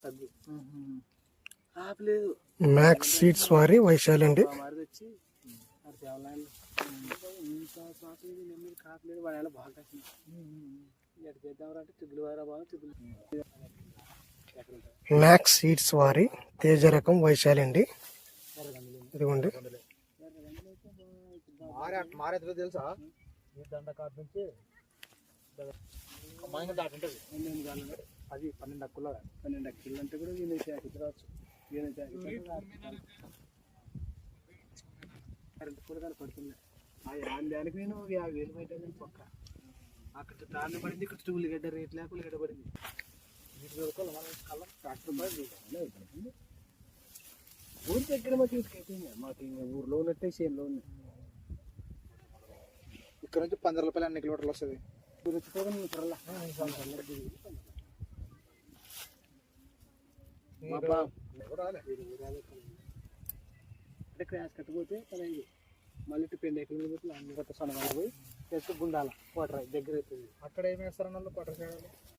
తగ్గు ఆపలేదు. Max seeds వారి వైశాలి అండి. మారి వచ్చి అది తేవలాలి ఇంకా శ్వాసం నెమ్మది కాపలేదు. వాడు బాగా కట్టింది ఎక్కడ చేద్దామంటే తిగులు వారా బాగా తిగులు. మ్యాక్స్ సీడ్స్ వారి తేజ రకం వైశాలి అండి. ఇదిగోండి. మారేది తెలుసా? దండ కాటు నుంచి దాటి ఉంటుంది. 12 అక్కులు 12 అక్కులు అంటే కూడా 8 అక్కులు రావచ్చు. 8 కరెంట్ కూడా కానీ పడుతున్నాయి. దానికి నేను 50,000 పెట్టాను పక్క. అక్కడ తాళ్ళు పడింది, ఇక్కడ ఉల్లిగడ్డ రేట్ లేక ఉల్లిగడ్డ పడింది. వీటి వరకు మనం కళ్ళం ట్రాక్టర్ ఊరి దగ్గర మాకు తీసుకెళ్ళింది. మాకు ఊర్లో ఉన్నట్టే చేనులో ఉన్నాయి. ఇక్కడ నుంచి 15 రూపాయలు అన్ని కిలోమీటర్లు వస్తుంది. అంటే క్రాష్ కట్టుపోతే 15 మళ్ళీ పెండి ఎక్కడ పోతే అన్ని కొత్త సొనగా పోయి చేస్తే గుండాల కోటరాయి దగ్గర అవుతుంది. అక్కడ ఏం వేస్తారన్న కొట్టర చేయడాలు